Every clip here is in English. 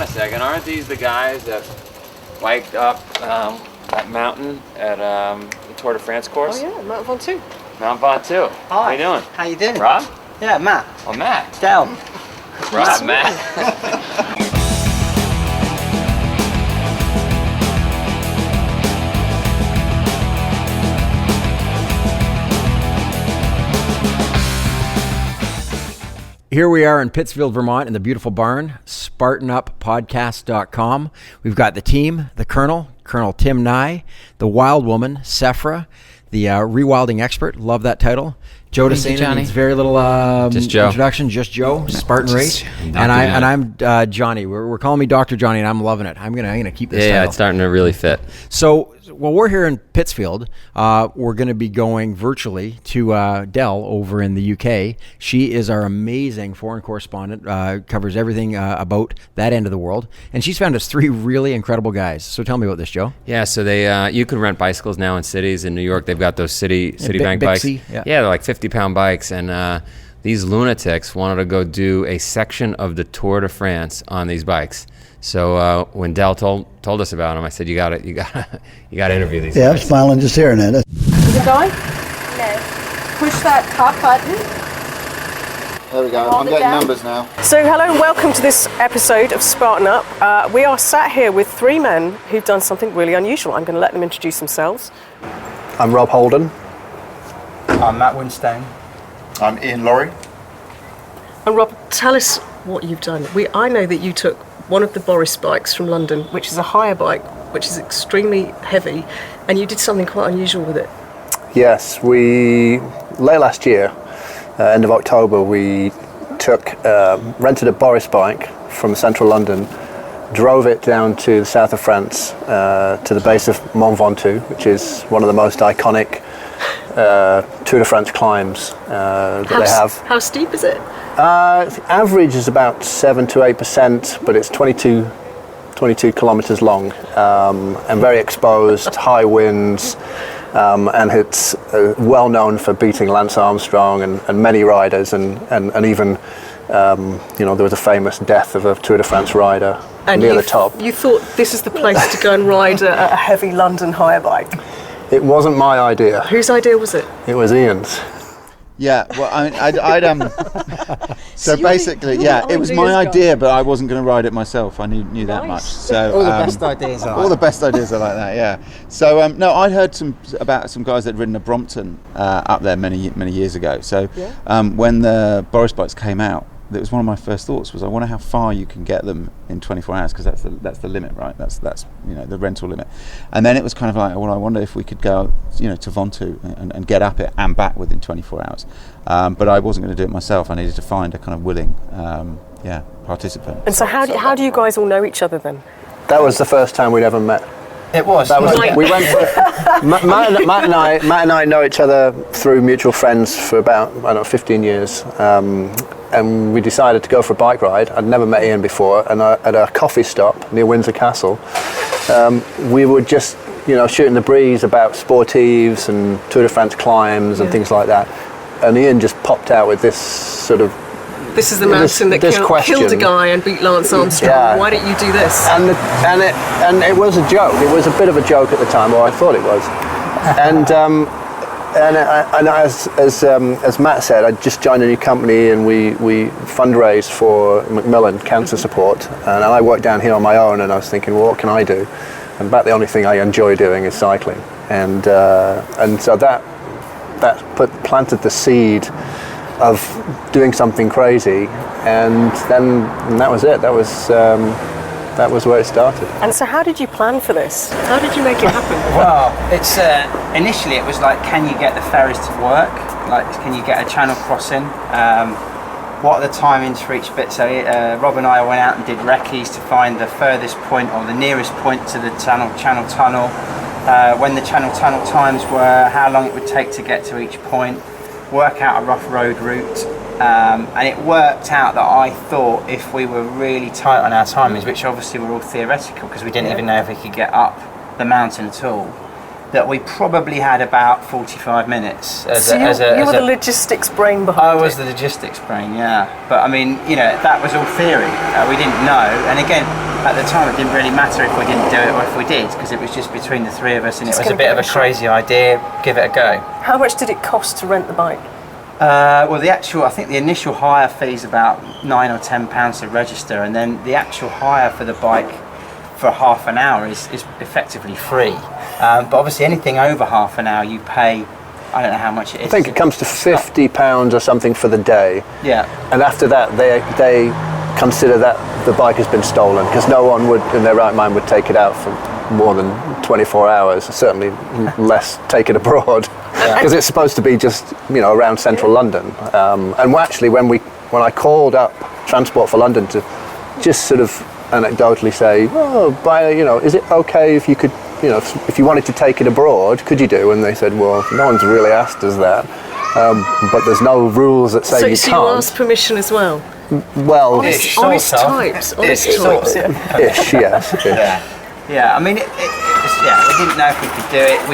a second. Aren't these the guys that biked up that mountain at the Tour de France course? Oh yeah, Mont Ventoux. Mont Ventoux. Hi. How you doing? How you doing? Rob? Yeah, Matt. Oh, Matt. Del. Rob, Matt. Here we are in Pittsfield, Vermont in the beautiful barn, SpartanUpPodcast.com. We've got the team, the Colonel Tim Nye, the Wild Woman, Sephra, the rewilding expert, love that title. Joe DeSena needs very little introduction, just Joe, Spartan Race. And I'm Johnny. We're calling me Dr. Johnny, and I'm loving it. I'm gonna keep this title. Yeah, it's starting to really fit. So, while we're here in Pittsfield, we're going to be going virtually to Del over in the UK. She is our amazing foreign correspondent, covers everything about that end of the world. And she's found us 3 really incredible guys. So tell me about this, Joe. Yeah, so they you can rent bicycles now in cities. In New York, they've got those Citibank bikes. Yeah, they're like 50-pound bikes. And these lunatics wanted to go do a section of the Tour de France on these bikes. So when Del told us about them, I said, you got to interview these guys. Yeah, I'm smiling just hearing it. Is it going? No. Push that top button. There we go. I'm getting numbers now. So hello and welcome to this episode of Spartan Up. We are sat here with 3 men who've done something really unusual. I'm going to let them introduce themselves. I'm Rob Holden. I'm Matt Winstone. I'm Ian Laurie. And Rob, tell us what you've done. I know that you took one of the Boris bikes from London, which is a hire bike, which is extremely heavy, and you did something quite unusual with it. Yes, late last year, end of October, we rented a Boris bike from central London, drove it down to the south of France, to the base of Mont Ventoux, which is one of the most iconic Tour de France climbs that they have. How steep is it? Average is about 7 to 8%, but it's 22 kilometers long, and very exposed, high winds, and it's well known for beating Lance Armstrong and many riders, and even there was a famous death of a Tour de France rider near the top. You thought this is the place to go and ride a heavy London hire bike? It wasn't my idea. Whose idea was it? It was Ian's. Yeah, well, I'd so basically, it was my idea, but I wasn't going to ride it myself. I knew that much. So all the best ideas are all the best ideas are like that. Yeah. So no, I'd heard about some guys that had ridden a Brompton up there many years ago. So when the Boris bikes came out, that was one of my first thoughts. Was I wonder how far you can get them in 24 hours, because that's the limit, right? That's the rental limit. And then it was kind of like, well, I wonder if we could go to Ventoux and get up it and back within 24 hours. But I wasn't going to do it myself. I needed to find a kind of willing participant. And so how do you guys all know each other then? That was the first time we'd ever met. It was. We went. Matt and I know each other through mutual friends for about 15 years, and we decided to go for a bike ride. I'd never met Ian before, and at a coffee stop near Windsor Castle, we were just shooting the breeze about sportives and Tour de France climbs and things like that. And Ian just popped out with this sort of. This is the mountain that killed a guy and beat Lance Armstrong. Yeah. Why don't you do this? And it was a joke. It was a bit of a joke at the time, or I thought it was. And as Matt said, I just joined a new company, and we fundraised for Macmillan Cancer Support. And I worked down here on my own, and I was thinking, well, what can I do? And about the only thing I enjoy doing is cycling. And so that planted the seed of doing something crazy, and that was it. That was where it started. And so how did you plan for this? How did you make it happen? Well, it's initially it was like, can you get the ferries to work? Like, can you get a channel crossing? What are the timings for each bit? So Rob and I went out and did recce's to find the furthest point or the nearest point to the channel tunnel, when the channel tunnel times were, how long it would take to get to each point, work out a rough road route, and it worked out that I thought if we were really tight on our timings, which obviously were all theoretical because we didn't even know if we could get up the mountain at all, that we probably had about 45 minutes. You were the logistics brain behind it. I was the logistics brain, yeah. But I mean, that was all theory. We didn't know. And again, at the time it didn't really matter if we didn't do it or if we did, because it was just between the three of us, and it was a bit of a crazy idea. Give it a go. How much did it cost to rent the bike? Well, I think the initial hire fee is about £9 or £10 to register, and then the actual hire for the bike for half an hour is effectively free. But obviously anything over half an hour you pay, I don't know how much it is. I think it comes to £50 or something for the day. Yeah. And after that, they consider that the bike has been stolen, because no one would, in their right mind, would take it out for more than 24 hours. Certainly less take it abroad, because it's supposed to be just around central London. And actually, when I called up Transport for London to just sort of anecdotally say, is it okay if you could, if you wanted to take it abroad, could you do? And they said, well, no one's really asked us that, but there's no rules that say you can't. So you asked permission as well? Well, honest types. Ish, yes. Yeah, I mean, it was, we didn't know if we could do it.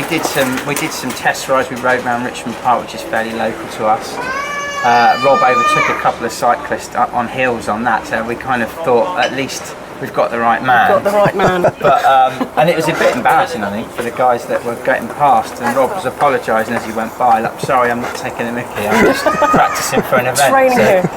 We did some test rides. We rode around Richmond Park, which is fairly local to us. Rob overtook a couple of cyclists up on hills on that, so we kind of thought, at least we've got the right man. But and it was a bit embarrassing, I think, for the guys that were getting past, and Rob was apologising as he went by, like, sorry, I'm not taking a mickey, I'm just practising for an event. Training here.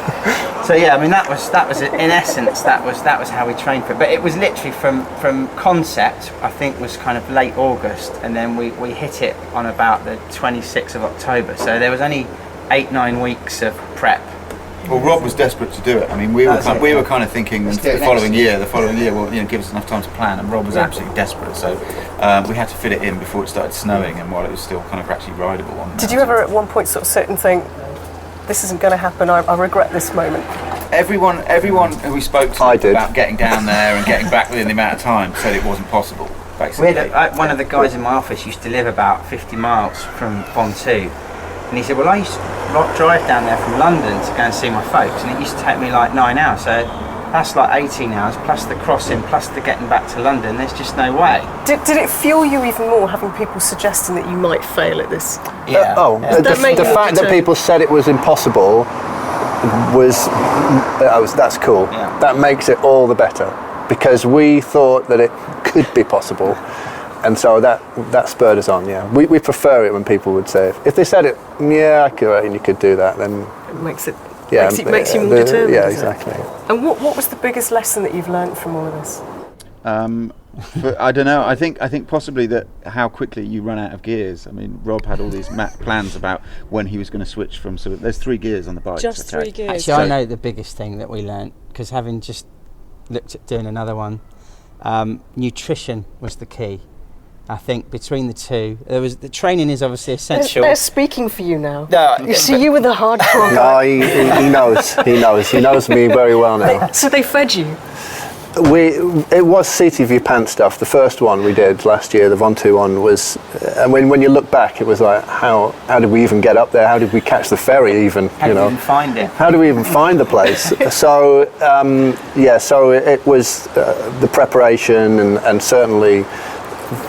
So yeah, I mean that was in essence that was how we trained for it. But it was literally from concept, I think, was kind of late August, and then we hit it on about the 26th of October. So there was only 8-9 weeks of prep. Well, Rob was desperate to do it. I mean, we were kind of thinking the following year will give us enough time to plan, and Rob was absolutely desperate. So we had to fit it in before it started snowing, and while it was still kind of actually rideable. Did you ever at one point sort of sit and think, this isn't going to happen, I regret this moment? Everyone who we spoke to about getting down there and getting back within the amount of time said it wasn't possible, basically. One of the guys in my office used to live about 50 miles from Mont Ventoux, and he said, well, I used to drive down there from London to go and see my folks, and it used to take me like 9 hours, so that's like 18 hours, plus the crossing, plus the getting back to London. There's just no way. Did it fuel you even more, having people suggesting that you might fail at this? Yeah. The fact that people said it was impossible that's cool. Yeah. That makes it all the better, because we thought that it could be possible, and so that spurred us on. Yeah, we prefer it when people would say, if they said it, I reckon you could do that, then it makes it. Makes you more determined. Yeah, exactly. And what was the biggest lesson that you've learned from all of this? But I don't know. I think possibly that how quickly you run out of gears. I mean, Rob had all these plans about when he was going to switch from there's 3 gears on the bike. Just 3 gears. Actually, I know the biggest thing that we learnt, because having just looked at doing another one, nutrition was the key. I think between the two, the training is obviously essential. They're speaking for you now. No, you see, you were the hardcore guy. No, he knows me very well now. So they fed you? It was City View Pant stuff. The first one we did last year, the Ventoux one, was, and when you look back, it was like, how did we even get up there? How did we catch the ferry even? How did we even find it? How do we even find the place? So so it was the preparation, and certainly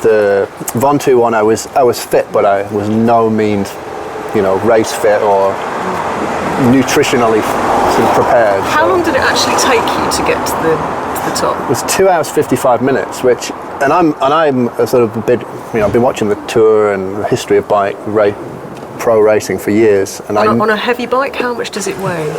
the Ventoux one. I was fit, but I was no means, race fit or nutritionally prepared. How long did it actually take you to get to the top? It was 2 hours 55 minutes, and I'm a sort of a bit, I've been watching the tour and the history of pro racing for years. And on a heavy bike, how much does it weigh?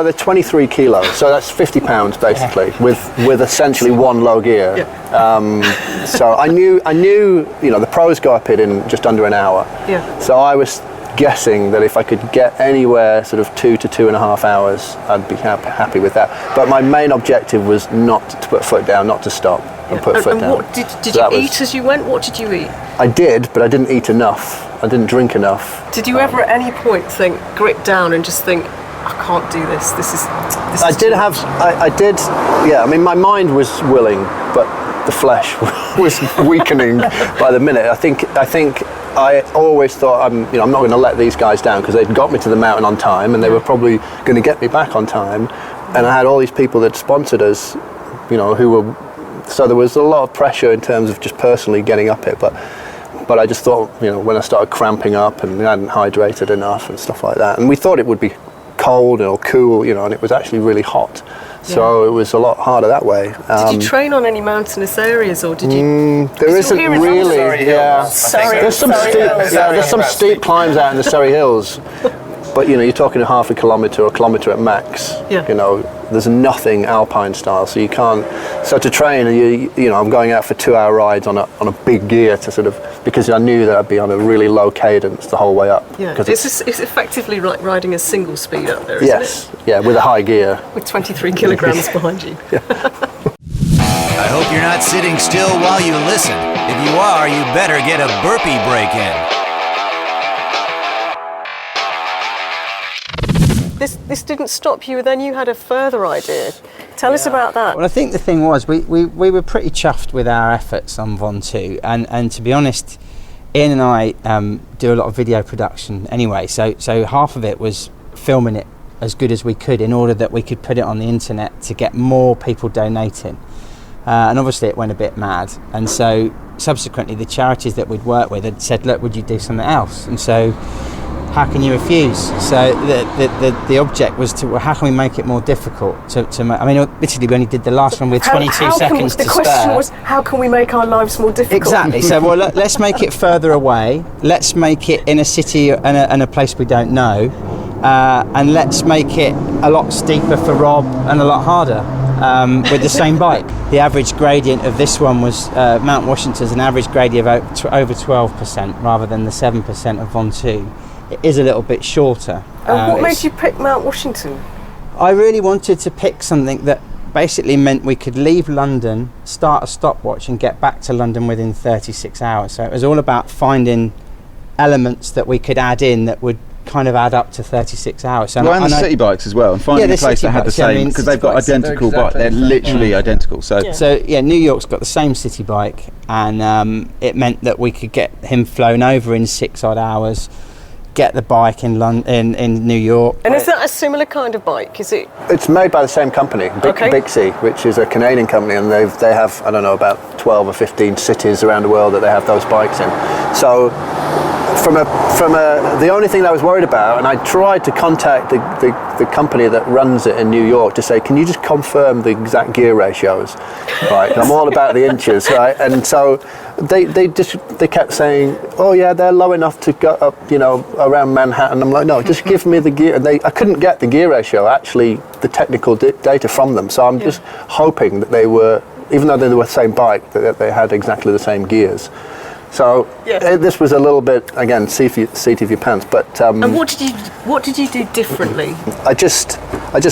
They're 23 kilos, so that's 50 pounds basically, with essentially one low gear. Yeah. So I knew, the pros go up it in just under an hour. Yeah. So I was guessing that if I could get anywhere sort of 2 to 2.5 hours, I'd be happy with that. But my main objective was not to put foot down, not to stop and put foot down. What, did you eat as you went? What did you eat? I did, but I didn't eat enough. I didn't drink enough. Did you ever at any point grip down and just think, I can't do this. I did. Yeah. I mean, my mind was willing, but the flesh was weakening by the minute. I think I always thought I'm not going to let these guys down, because they'd got me to the mountain on time, and they were probably going to get me back on time. And I had all these people that sponsored us, who were. So there was a lot of pressure in terms of just personally getting up it, but I just thought, when I started cramping up and I hadn't hydrated enough and stuff like that, and we thought it would be cold or cool, you know, and it was actually really hot. So it was a lot harder that way. Did you train on any mountainous areas, or did you? There isn't really. Yeah, there's some steep climbs out in the Surrey Hills, but you know, you're talking a half a kilometre or a kilometre at max. Yeah. You know, there's nothing alpine style, so you can't. So to train, you know, I'm going out for 2-hour rides on a big gear to sort of, because I knew that I'd be on a really low cadence the whole way up. Yeah, it's effectively like riding a single speed up there, isn't yes, it? yeah, with a high gear. With 23 kilograms behind you. I hope you're not sitting still while you listen. If you are, you better get a burpee break in. This didn't stop you, then you had a further idea. Tell us about that. Well, I think the thing was we were pretty chuffed with our efforts on Ventoux, and to be honest, Ian and I do a lot of video production anyway, so half of it was filming it as good as we could in order that we could put it on the internet to get more people donating, and obviously it went a bit mad, and so subsequently the charities that we'd worked with had said, look, would you do something else? And so how can you refuse? So the object was to, well, how can we make it more difficult to make? I mean, literally we only did the last one with 22 seconds to spare. The question was, how can we make our lives more difficult? Exactly. So well, let's make it further away. Let's make it in a city and a place we don't know, and let's make it a lot steeper for Rob and a lot harder with the same bike. The average gradient of this one was Mount Washington's an average gradient of over 12% rather than the 7% of Ventoux. It is a little bit shorter. And what made you pick Mount Washington? I really wanted to pick something that basically meant we could leave London, start a stopwatch and get back to London within 36 hours. So it was all about finding elements that we could add in that would kind of add up to 36 hours. So and the city bikes as well, and finding a place that had the same, because they've got identical bikes, they're literally identical. So New York's got the same city bike, and it meant that we could get him flown over in 6 odd hours, get the bike in New York. And is that a similar kind of bike? Is it? It's made by the same company, Bixie, which is a Canadian company, and they have, I don't know, about 12 or 15 cities around the world that they have those bikes in. So the only thing that I was worried about, and I tried to contact the company that runs it in New York to say, can you just confirm the exact gear ratios? Right, I'm all about the inches, right? And so they kept saying, oh yeah, they're low enough to go up, you know, around Manhattan. I'm like, no, just give me the gear. And I couldn't get the gear ratio, actually, the technical data from them. So I'm just hoping that they were, even though they were the same bike, that they had exactly the same gears. So this was a little bit, again, seat of your pants. But and what did you do differently? I just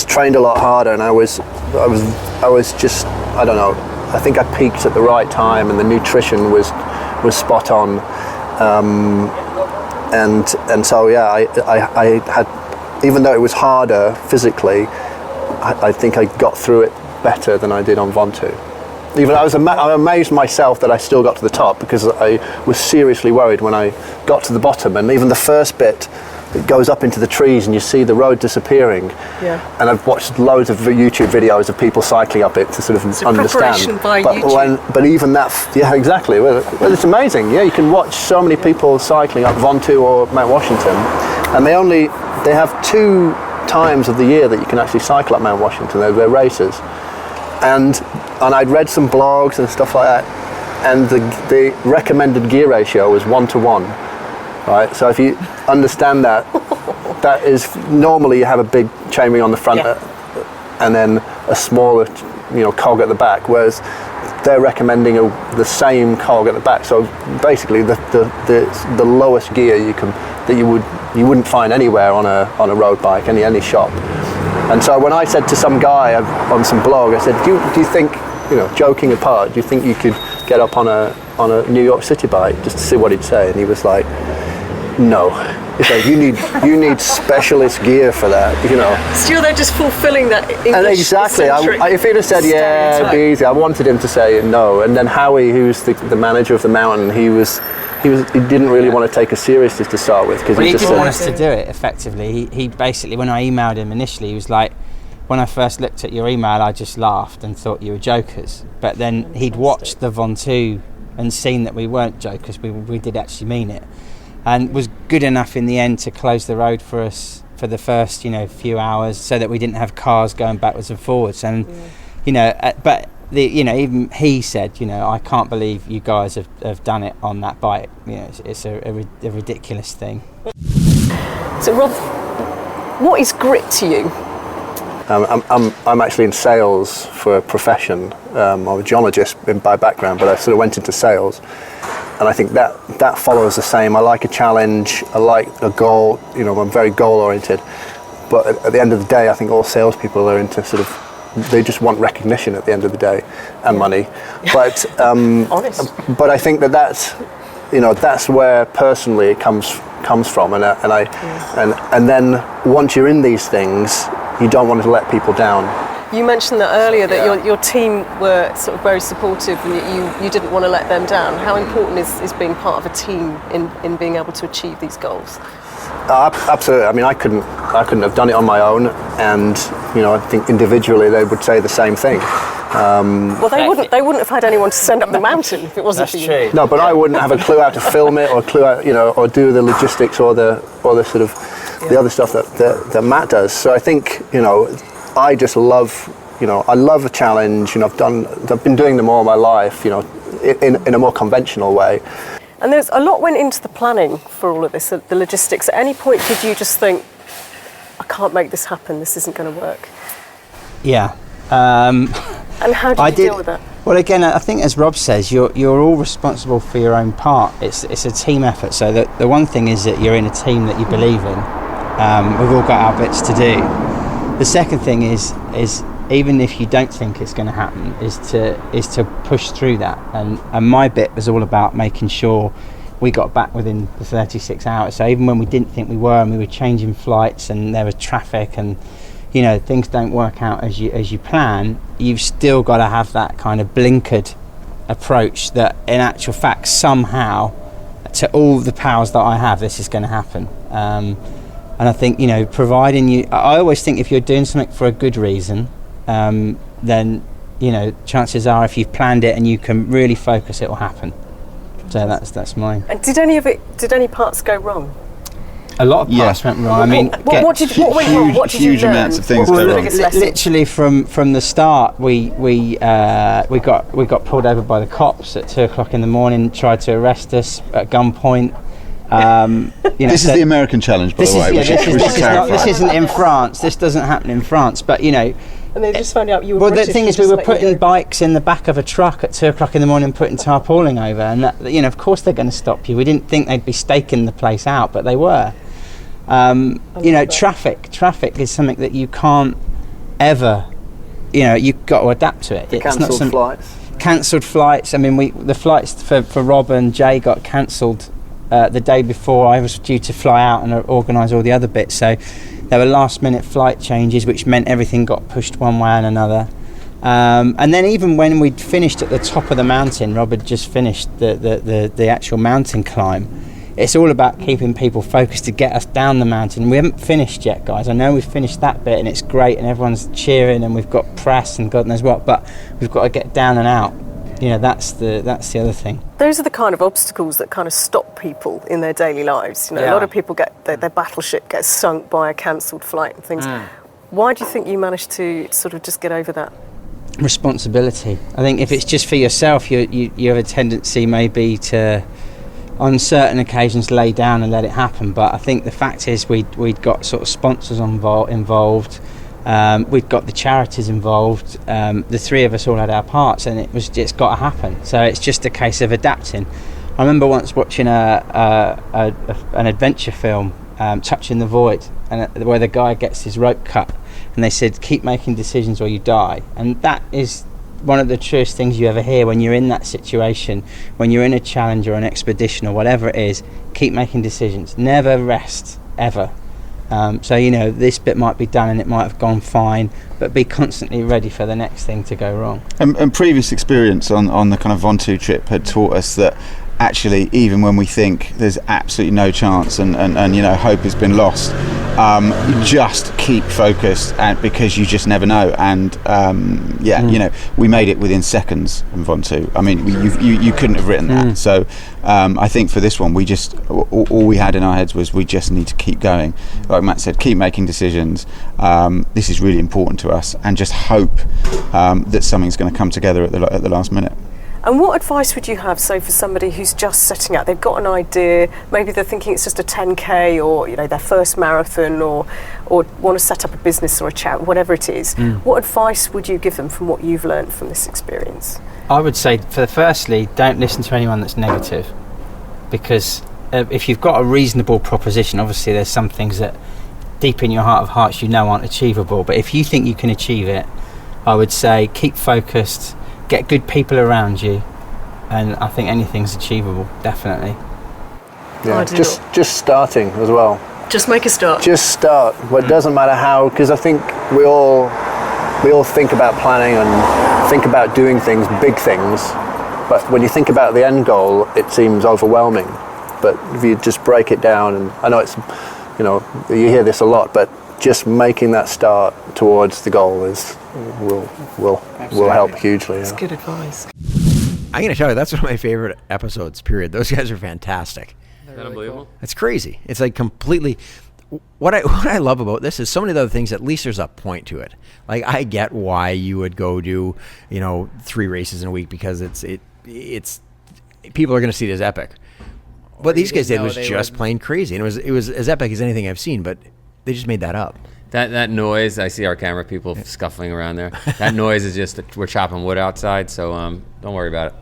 trained a lot harder, and I was just, I don't know, I think I peaked at the right time, and the nutrition was spot on, and so I had, even though it was harder physically, I think I got through it better than I did on Ventoux. Even I was amazed myself that I still got to the top, because I was seriously worried when I got to the bottom, and even the first bit, it goes up into the trees and you see the road disappearing. Yeah. And I've watched loads of YouTube videos of people cycling up it to sort of understand. But even that, yeah, exactly. Well, it's amazing. Yeah, you can watch so many people cycling up Ventoux or Mount Washington, and they have 2 times of the year that you can actually cycle up Mount Washington. They're races. And I'd read some blogs and stuff like that, and the recommended gear ratio was 1:1, right? So if you understand that, that is, normally you have a big chainring on the front and then a smaller, you know, cog at the back, whereas they're recommending the same cog at the back. So basically the lowest gear you wouldn't find anywhere on a road bike, any shop. And so when I said to some guy on some blog, I said, do you think, you know, joking apart, do you think you could get up on a New York City bike, just to see what he'd say? And he was like, no. He said, you need specialist gear for that, you know. Still, they're just fulfilling that English. And exactly. If he'd have said, yeah, it'd be easy, I wanted him to say no. And then Howie, who's the manager of the mountain, he didn't really want to take us seriously to start with, because he didn't want us to do it effectively. He basically, when I emailed him initially, he was like, when I first looked at your email, I just laughed and thought you were jokers. But then he'd watched the Ventoux and seen that we weren't jokers. We did actually mean it. and was good enough in the end to close the road for us for the first few hours, so that we didn't have cars going backwards and forwards. And but even he said, I can't believe you guys have done it on that bike. It's a ridiculous thing. So Rob, what is grit to you? I'm actually in sales for a profession. I'm a geologist by background, but I sort of went into sales, and I think that follows the same. I like a challenge. I like a goal. I'm very goal oriented. But at the end of the day, I think all salespeople are into they just want recognition at the end of the day and money. But honest. But I think that's that's where personally it comes from, and then once you're in these things, you don't want to let people down. You mentioned that earlier, that your team were sort of very supportive, and you didn't want to let them down. How important is being part of a team in being able to achieve these goals? Absolutely. I mean, I couldn't have done it on my own, and I think individually they would say the same thing. Well, they wouldn't have had anyone to send up the mountain if it wasn't for you. True. No, but I wouldn't have a clue how to film it, or a clue how, or do the logistics, or the sort of the other stuff that Matt does. So I think I just love I love a challenge. I've been doing them all my life. In a more conventional way. And there's a lot went into the planning for all of this, the logistics. At any point did you just think, I can't make this happen, this isn't going to work? Yeah. And how did you deal with that? Well, again, I think as Rob says, you're all responsible for your own part. It's a team effort. So the one thing is that you're in a team that you believe in. We've all got our bits to do. The second thing is even if you don't think it's going to happen, is to push through that. And my bit was all about making sure we got back within the 36 hours. So even when we didn't think we were, and we were changing flights, and there was traffic, and things don't work out as you plan, you've still got to have that kind of blinkered approach that in actual fact somehow, to all the powers that I have, this is going to happen. And I think providing I always think if you're doing something for a good reason, then chances are if you've planned it and you can really focus, it will happen. So that's mine. And did any parts go wrong? A lot of parts went wrong. I mean, what went wrong? What did you huge learn? amounts of things go wrong. Literally from the start, we got pulled over by the cops at 2:00 in the morning. Tried to arrest us at gunpoint. This is the American challenge, by the way. This isn't in France. This doesn't happen in France. But and they just found out you were Well, British, the thing is, we were putting bikes in the back of a truck at 2:00 in the morning, putting tarpaulin over, and that, of course they're going to stop you. We didn't think they'd be staking the place out, but they were. Traffic is something that you can't ever. You've got to adapt to it. Cancelled flights. I mean, the flights for Rob and Jay got cancelled the day before I was due to fly out and organise all the other bits. So there were last-minute flight changes, which meant everything got pushed one way and another. And then even when we'd finished at the top of the mountain, Rob had just finished the actual mountain climb. It's all about keeping people focused to get us down the mountain. We haven't finished yet, guys. I know we've finished that bit and it's great and everyone's cheering and we've got press and God knows what, but we've got to get down and out. That's the other thing. Those are the kind of obstacles that kind of stop people in their daily lives. A lot of people get their battleship gets sunk by a cancelled flight and things. Why do you think you managed to sort of just get over that? Responsibility. I think if it's just for yourself, you have a tendency maybe to, on certain occasions, lay down and let it happen. But I think the fact is we'd got sort of sponsors involved. We'd got the charities involved. The three of us all had our parts, and it's got to happen. So it's just a case of adapting. I remember once watching an adventure film, Touching the Void, and where the guy gets his rope cut, and they said, "Keep making decisions or you die." And that is one of the truest things you ever hear when you're in that situation, when you're in a challenge or an expedition or whatever it is. Keep making decisions. Never rest, ever. So this bit might be done and it might have gone fine, but be constantly ready for the next thing to go wrong. And previous experience on the kind of Ventoux trip had taught us that actually, even when we think there's absolutely no chance and hope has been lost, you just keep focused, because you just never know. And we made it within seconds in Ventoux. I mean, you couldn't have written that. So I think for this one, we just all we had in our heads was we just need to keep going. Like Matt said, keep making decisions. This is really important to us, and just hope that something's going to come together at the last minute. And what advice would you have, say, for somebody who's just setting out? They've got an idea, maybe they're thinking it's just a 10K or their first marathon, or want to set up a business or a chat, whatever it is. What advice would you give them from what you've learned from this experience? I would say, firstly, don't listen to anyone that's negative, because if you've got a reasonable proposition, obviously there's some things that deep in your heart of hearts aren't achievable, but if you think you can achieve it, I would say keep focused, get good people around you, and I think anything's achievable, definitely. Yeah, just starting as well. Just make a start. Just start. Well, it doesn't matter how, because I think we all think about planning and think about doing things, big things, but when you think about the end goal, it seems overwhelming. But if you just break it down, and I know it's, you hear this a lot, but just making that start towards the goal will help hugely. That's good advice. I'm going to tell you, that's one of my favorite episodes, period. Those guys are fantastic. Is that unbelievable? It's crazy. It's like completely... What I love about this is so many of the other things, at least there's a point to it. Like, I get why you would go do, 3 races in a week, because it's people are going to see it as epic. What these guys did was just plain crazy. And it was as epic as anything I've seen, but they just made that up. That noise, I see our camera people scuffling around there. That noise is just we're chopping wood outside, so don't worry about it.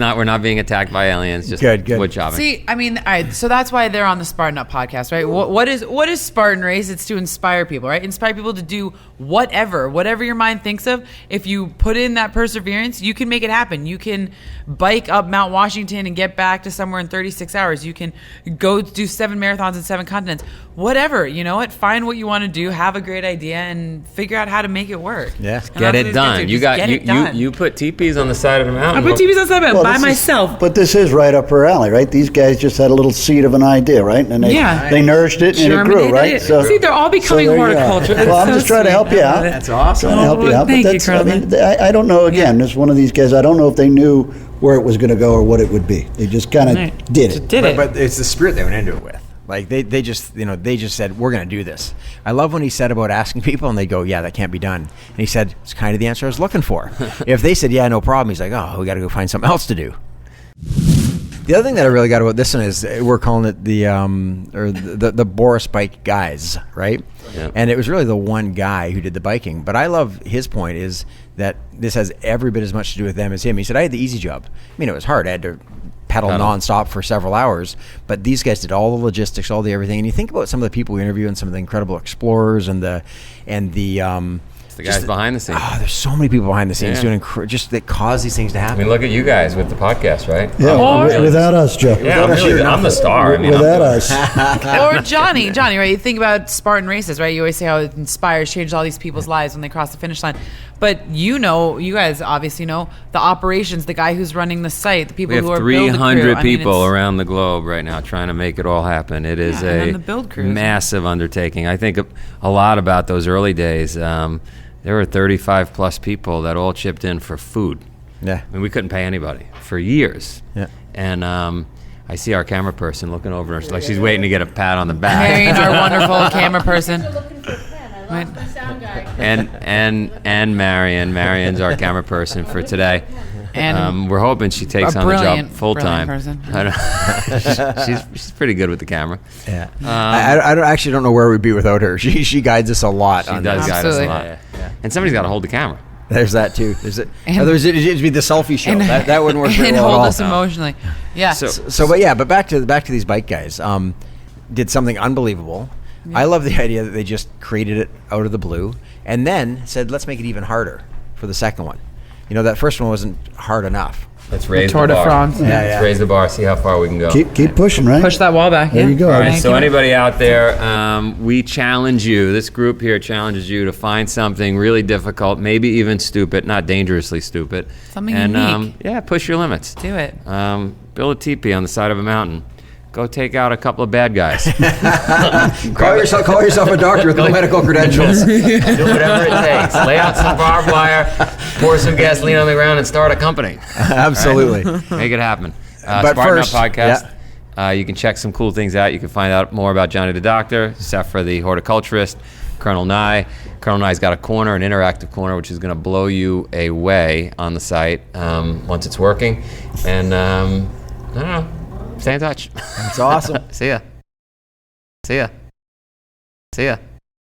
We're not being attacked by aliens, just good. Wood chopping. See, I mean, all right, so that's why they're on the Spartan Up podcast, right? What is Spartan Race? It's to inspire people, right? Inspire people to do whatever your mind thinks of. If you put in that perseverance, you can make it happen. You can bike up Mount Washington and get back to somewhere in 36 hours. You can go do 7 marathons in 7 continents. Whatever, you know what? Find what you want to do, have a great idea, and figure out how to make it work. Yeah, get it done. You put teepees on the side of the mountain. I put teepees on the side of the mountain by myself. But this is right up her alley, right? These guys just had a little seed of an idea, right? And they nourished it and it grew, right? So, see, they're all becoming horticulture. Well, I'm just trying to help you out. That's awesome. Trying to help you out. Thank you, Carlton. I don't know, again, this is one of these guys, I don't know if they knew where it was going to go or what it would be. They just kind of did it. But it's the spirit they went into it with. Like they just said, we're going to do this. I love when he said about asking people and they go, yeah, that can't be done. And he said, it's kind of the answer I was looking for. If they said, yeah, no problem, he's like, oh, we got to go find something else to do. The other thing that I really got about this one is we're calling it the Boris bike guys, right? Yeah. And it was really the one guy who did the biking. But I love his point is that this has every bit as much to do with them as him. He said, I had the easy job. I mean, it was hard. I had to pedal nonstop for several hours, but these guys did all the logistics, all the everything. And you think about some of the people we interview and some of the incredible explorers and the guys behind the scenes. There's so many people behind the scenes doing just that cause these things to happen. I mean, look at you guys with the podcast, right? Yeah, without us, Joe. Yeah, I'm the star. I mean, without us. Or Johnny, right? You think about Spartan races, right? You always say how it inspires, changes all these people's lives when they cross the finish line. But you guys obviously know the operations, the guy who's running the site, the people who are building the crew. We have 300 people around the globe right now trying to make it all happen. It is a massive undertaking. I think a lot about those early days. There were 35 plus people that all chipped in for food. Yeah. I mean, we couldn't pay anybody for years. Yeah. And I see our camera person looking over her like she's waiting to get a pat on the back. Marion's our wonderful camera person. Right. The sound guy. And Marion's our camera person for today. And we're hoping she takes on the job full time. She's pretty good with the camera. Yeah. I don't know where we'd be without her. She guides us a lot. She does guide us a lot. Yeah. And somebody's got to hold the camera. There's that too. It'd be the selfie show. That wouldn't work very well at all. And hold us emotionally. Yeah. But back to these bike guys. Did something unbelievable. Yeah. I love the idea that they just created it out of the blue and then said, let's make it even harder for the second one. That first one wasn't hard enough. Let's raise Tour the de bar. France. Let's raise the bar. See how far we can go. Keep pushing, right? Push that wall back. There you go. All right, so anybody out there, we challenge you, this group here challenges you to find something really difficult, maybe even stupid, not dangerously stupid. Something and, unique. Yeah, push your limits. Do it. Build a teepee on the side of a mountain. Go take out a couple of bad guys. Call yourself a doctor with no medical credentials. Do whatever it takes. Lay out some barbed wire, pour some gasoline on the ground, and start a company. Absolutely. Right? Make it happen. But Spartan first, podcast. You can check some cool things out. You can find out more about Johnny the Doctor, Sephra the horticulturist, Colonel Nye. Colonel Nye's got a corner, an interactive corner, which is going to blow you away on the site once it's working. And I don't know. Stay in touch. That's awesome. See ya. See ya. See ya.